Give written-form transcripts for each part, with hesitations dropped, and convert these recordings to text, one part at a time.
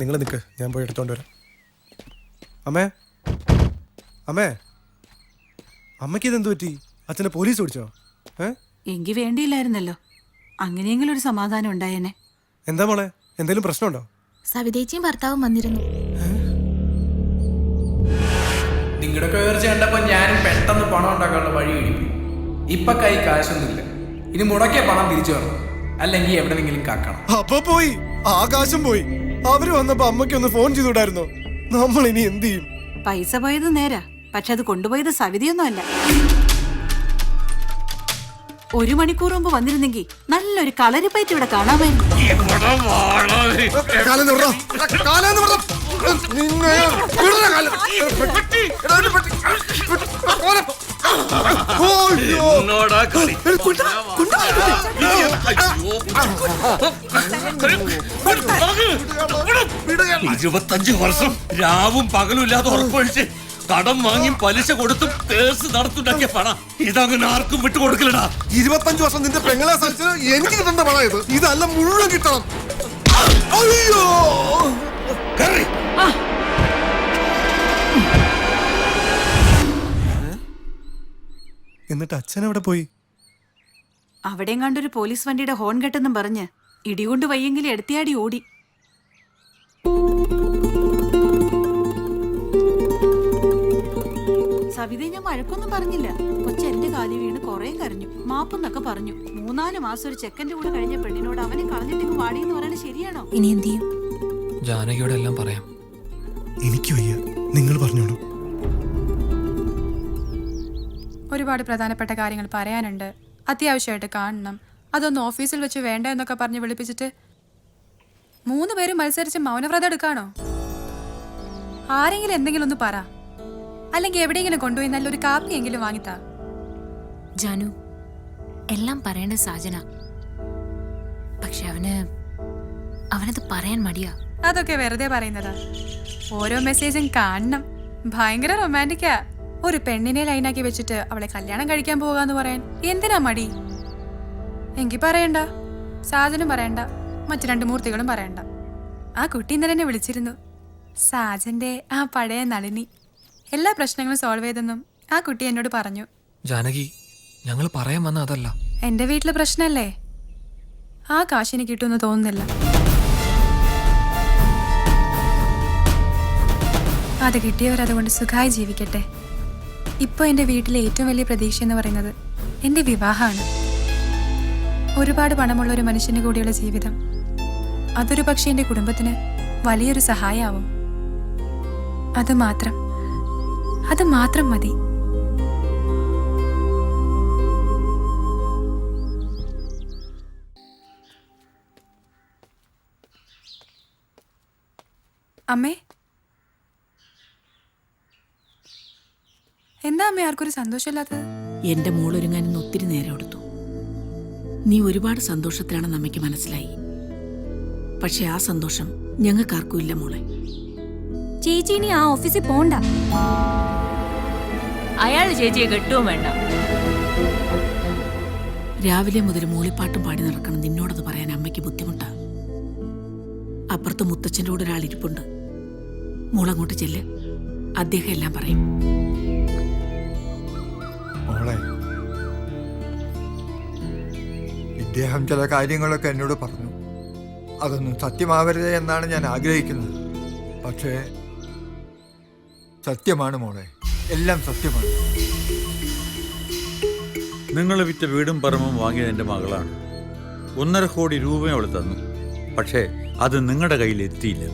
നിങ്ങൾ നിൽക്ക്, ഞാൻ പോയി എടുത്തോണ്ട് വരാം. അമ്മേ അമ്മേ, അമ്മയ്ക്ക് ഇതെന്ത് പറ്റി? അച്ഛനെ പോലീസ് പിടിച്ചോ? എങ്കിൽ വേണ്ടിയില്ലായിരുന്നല്ലോ, അങ്ങനെയെങ്കിലും ഒരു സമാധാനം ഉണ്ടായേനെ. എന്താ മോളെ, എന്തെങ്കിലും പ്രശ്നമുണ്ടോ? സവിതേച്ചിയും ഭർത്താവും വന്നിരുന്നു. നിങ്ങളുടെ കയർച്ച കണ്ടപ്പോ ഞാനും പെട്ടെന്ന് പണം ഉണ്ടാക്കാനുള്ള വഴി കഴിക്കും. ഇപ്പൊ കൈ കാശൊന്നുമില്ല, ഇനി മുടക്കിയ പണം തിരിച്ചു വരണം, അല്ലെങ്കിൽ എവിടെന്നെങ്കിലും കാക്കണം. അപ്പൊ പോയി, ആകാശം പോയി. അവര് വന്നപ്പോ അമ്മയ്ക്ക് ഒന്ന് ഫോൺ ചെയ്തുകൂടായിരുന്നോ? നമ്മൾ ഇനി എന്ത് ചെയ്യും? പൈസ പോയത് നേരാ, പക്ഷെ അത് കൊണ്ടുപോയത് സവിതയൊന്നും അല്ല. 1 മണിക്കൂർ മുമ്പ് വന്നിരുന്നെങ്കിൽ നല്ലൊരു കളരിപ്പയറ്റ് ഇവിടെ കാണാമായിരുന്നു. ഇരുപത്തഞ്ച് വർഷം രാവും പകലും ഇല്ലാതെ ഉറപ്പൊഴിച്ച് കടം വാങ്ങിയും പലിശ കൊടുത്തും കേസ് നടത്തുണ്ടാക്കിയ പണം ഇതങ്ങനെ ആർക്കും വിട്ടുകൊടുക്കില്ലടാ. 25 വർഷം നിന്റെ പെങ്ങളെ സഹിച്ചത് എനിക്ക് കിട്ടേണ്ട പണം ഇത്. ഇതല്ല മുഴുവൻ കിട്ടണം. അയ്യോ, എന്നിട്ട് അച്ഛൻ എവിടെ പോയി? അവിടെയും കണ്ടൊരു പോലീസ് വണ്ടിയുടെ ഹോൺ കെട്ടെന്നും പറഞ്ഞ് ഇടികൊണ്ട് വയ്യെങ്കിലും എടുത്തിയാടി ഓടി. സവിതയെ ഞാൻ വഴക്കൊന്നും പറഞ്ഞില്ല. കൊച്ചു എന്റെ കാലിൽ വീണ് കുറെ കരഞ്ഞു, മാപ്പെന്നൊക്കെ പറഞ്ഞു. 3-4 മാസം ഒരു ചെക്കന്റെ കൂടെ കഴിഞ്ഞ പെണ്ണിനോട് അവനെ കളഞ്ഞിട്ടേക്ക് വാടിയെന്ന് പറയുന്നത് ശരിയാണോ? ഇനി എന്ത് ചെയ്യും? ജാനകിയോട് എല്ലാം പറയാം. എനിക്ക് വയ്യ, നിങ്ങൾ പറഞ്ഞോളൂ. ഒരുപാട് പ്രധാനപ്പെട്ട കാര്യങ്ങൾ പറയാനുണ്ട്, അത്യാവശ്യമായിട്ട് കാണണം, അതൊന്ന് ഓഫീസിൽ വെച്ച് വേണ്ട എന്നൊക്കെ പറഞ്ഞ് വിളിപ്പിച്ചിട്ട് 3 പേരും മത്സരിച്ച് മൗനവ്രതം എടുക്കാണോ? ആരെങ്കിലും എന്തെങ്കിലും ഒന്ന് പറ, അല്ലെങ്കിൽ എവിടെയെങ്കിലും കൊണ്ടുപോയി നല്ലൊരു കാപ്പിയെങ്കിലും വാങ്ങിത്താ. ജാനു, എല്ലാം പറയേണ്ട സാജന, പക്ഷെ അവനത് പറയാൻ മടിയാ. അതൊക്കെ വെറുതെ പറയുന്നതാ. ഓരോ മെസ്സേജും കാണണം. ഭയങ്കര റൊമാൻറ്റിക്കാ. ഒരു പെണ്ണിനെ ലൈനാക്കി വെച്ചിട്ട് അവളെ കല്യാണം കഴിക്കാൻ പോകാന്ന് പറയാൻ എന്തിനാ മടി? എങ്കി പറയണ്ട, സാജനും പറയണ്ട, മറ്റു 2 മൂർത്തികളും പറയണ്ട. ആ കുട്ടി ഇന്നലെ എന്നെ വിളിച്ചിരുന്നു. സാജന്റെ ആ പഴയ നളിനി എല്ലാ പ്രശ്നങ്ങളും സോൾവ് ചെയ്തെന്നും ആ കുട്ടി എന്നോട് പറഞ്ഞു. ജാനകി, ഞങ്ങൾ പറയാൻ വന്ന അതല്ല. എന്റെ വീട്ടിലെ പ്രശ്നല്ലേ, ആ കാശിന് കിട്ടുമെന്ന് തോന്നുന്നില്ല. അത് കിട്ടിയവരതുകൊണ്ട് സുഖമായി ജീവിക്കട്ടെ. ഇപ്പോൾ എൻ്റെ വീട്ടിലെ ഏറ്റവും വലിയ പ്രതീക്ഷ എന്ന് പറയുന്നത് എൻ്റെ വിവാഹമാണ്. ഒരുപാട് പണമുള്ള ഒരു മനുഷ്യന് കൂടിയുള്ള ജീവിതം, അതൊരു പക്ഷേ എൻ്റെ കുടുംബത്തിന് വലിയൊരു സഹായമാവും. അത് മാത്രം മതി. അമ്മേ, എന്താ അമ്മേ ആർക്കൊരു സന്തോഷമില്ലാത്തത്? എന്റെ മോളൊരുങ്ങാൻ ഇന്ന് ഒത്തിരി നേരം എടുത്തു. നീ ഒരുപാട് സന്തോഷത്തിലാണെന്ന് അമ്മയ്ക്ക് മനസ്സിലായി. പക്ഷെ ആ സന്തോഷം ഞങ്ങൾക്കാർക്കും ഇല്ല മോളെ. ചേച്ചി ഇനി ആ ഓഫീസിൽ പോണ്ട. അയാൾ ചേച്ചിയെ കെട്ടുവും വേണ്ട. രാവിലെ മുതൽ മൂളിപ്പാട്ടും പാടി നടക്കണം. നിന്നോടത് പറയാൻ അമ്മയ്ക്ക് ബുദ്ധിമുട്ടാ. അപ്പുറത്ത് മുത്തച്ഛൻ്റെ കൂടെ ഒരാൾ ഇരിപ്പുണ്ട്. മോളങ്ങോട്ട് ചെല്ല്, അദ്ദേഹം എല്ലാം പറയും. ഇദ്ദേഹം ചില കാര്യങ്ങളൊക്കെ എന്നോട് പറഞ്ഞു. അതൊന്നും സത്യമാവരുത് എന്നാണ് ഞാൻ ആഗ്രഹിക്കുന്നത്. പക്ഷേ സത്യമാണ് മോളെ, എല്ലാം സത്യമാണ്. നിങ്ങൾ വിറ്റ വീടും പറമ്പും വാങ്ങിയത് എൻ്റെ മകളാണ്. 1.5 കോടി രൂപ അവൾ തന്നു. പക്ഷേ അത് നിങ്ങളുടെ കയ്യിൽ എത്തിയില്ല.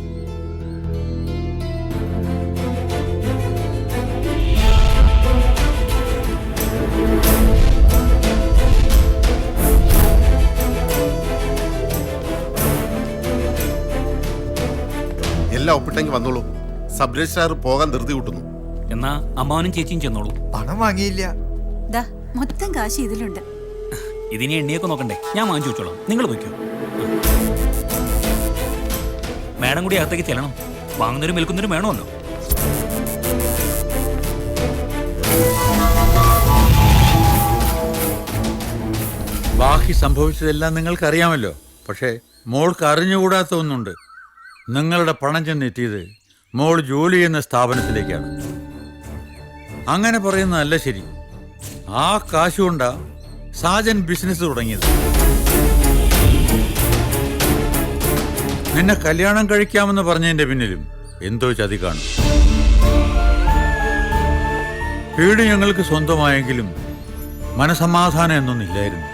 എല്ലാം ഒപ്പിട്ടെങ്കിൽ വന്നോളൂ. സബ് രജിസ്ട്രാർ പോകാൻ ധൃതി കൂട്ടുന്നു. എന്നാ അമ്മാവനും ചേച്ചിയും ചെന്നോളൂ. പണം വാങ്ങിയില്ല. മൊത്തം കാശ് ഇതിലുണ്ട്. ഇതിനെ എണ്ണിയൊക്കെ നോക്കണ്ടേ? ഞാൻ വാങ്ങിച്ചു വെച്ചോളാം, നിങ്ങൾ പോയിക്കോ. മാഡം കൂടി അകത്തേക്ക് ചെല്ലണം. വാങ്ങുന്നവരും വിൽക്കുന്നവരും വേണമല്ലോ. ബാക്കി സംഭവിച്ചതെല്ലാം നിങ്ങൾക്കറിയാമല്ലോ. പക്ഷേ മോൾക്ക് അറിഞ്ഞുകൂടാത്ത ഒന്നുണ്ട്. നിങ്ങളുടെ പണം ചെന്നെത്തിയത് മോൾ ജോലി ചെയ്യുന്ന സ്ഥാപനത്തിലേക്കാണ്. അങ്ങനെ പറയുന്നതല്ല ശരി. ആ കാശുകൊണ്ടാ സാജൻ ബിസിനസ് തുടങ്ങിയത്. നിന്നെ കല്യാണം കഴിക്കാമെന്ന് പറഞ്ഞതിന്റെ പിന്നിലും എന്തോ ചതി കാണും. വീട് ഞങ്ങൾക്ക് സ്വന്തമായെങ്കിലും മനസമാധാനം എന്നൊന്നില്ലായിരുന്നു.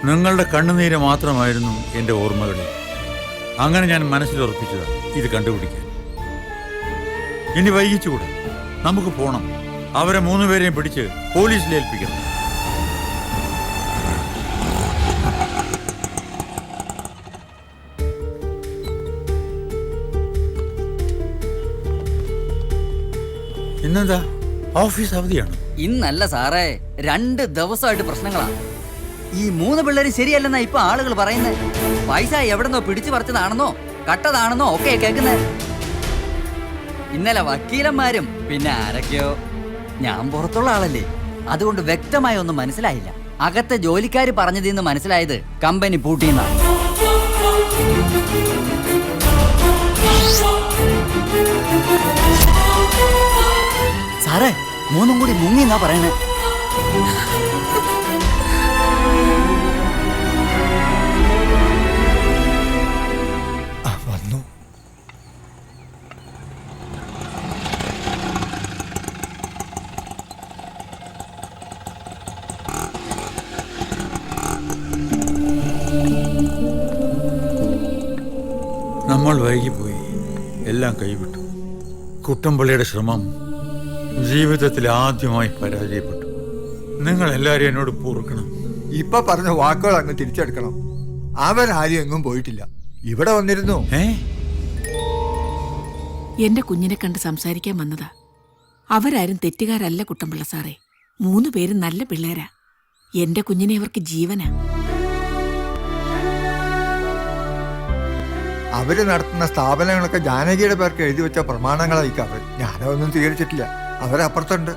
നിങ്ങളുടെ കണ്ണുനീര് മാത്രമായിരുന്നു എൻ്റെ ഓർമ്മകളിൽ. അങ്ങനെ ഞാൻ മനസ്സിലുറപ്പിച്ചതാണ് ഇത് കണ്ടുപിടിക്കാൻ. ഇനി വൈകിച്ചുകൂടെ, നമുക്ക് പോണം. അവരെ 3 പേരെയും പിടിച്ച് പോലീസിൽ ഏൽപ്പിക്കണം. ഇന്നെന്താ ഓഫീസ് അവധിയാണ്? ഇന്നല്ല സാറേ, 2 ദിവസമായിട്ട് പ്രശ്നങ്ങളാ. ഈ 3 പിള്ളേരും ശരിയല്ലെന്നാ ഇപ്പൊ ആളുകൾ പറയുന്നത്. പൈസ എവിടെന്നോ പിടിച്ചു പറിച്ചതാണെന്നോ കട്ടതാണെന്നോ ഒക്കെ കേൾക്കുന്നത്. ഇന്നലെ വക്കീലന്മാരും പിന്നെ ആരൊക്കെയോ. ഞാൻ പുറത്തുള്ള ആളല്ലേ, അതുകൊണ്ട് വ്യക്തമായി ഒന്നും മനസ്സിലായില്ല. അകത്തെ ജോലിക്കാർ പറഞ്ഞതിന്ന് മനസ്സിലായത് കമ്പനി പൂട്ടിയെന്നാണ്. സാറേ, 3 കൂടി മുങ്ങി എന്നാ പറയണേ. വന്നു. നമ്മൾ വൈകിപ്പോയി, എല്ലാം കൈവിട്ടു. കുട്ടമ്പള്ളിയുടെ ശ്രമം ജീവിതത്തിൽ ആദ്യമായി പരാജയപ്പെട്ടു. നിങ്ങൾ എല്ലാവരും എന്നോട് പൊറുക്കണം. ഇപ്പൊ പറഞ്ഞ വാക്കുകൾ അങ്ങ് തിരിച്ചെടുക്കണം. അവരാരും എങ്ങും പോയിട്ടില്ല, ഇവിടെ വന്നിരുന്നു. എന്റെ കുഞ്ഞിനെ കണ്ട് സംസാരിക്കാൻ വന്നതാ. അവരാരും തെറ്റുകാരല്ല കുട്ടമ്പിള്ള സാറേ. 3 പേരും നല്ല പിള്ളേരാ. എന്റെ കുഞ്ഞിനെ അവർക്ക് ജീവനാ. അവര് നടത്തുന്ന സ്ഥാപനങ്ങളൊക്കെ ജാനകിയുടെ പേർക്ക് എഴുതി വെച്ച പ്രമാണങ്ങളായിക്കാവൻ. ഞാനതൊന്നും സ്വീകരിച്ചിട്ടില്ല. അവരപ്പുറത്തുണ്ട്.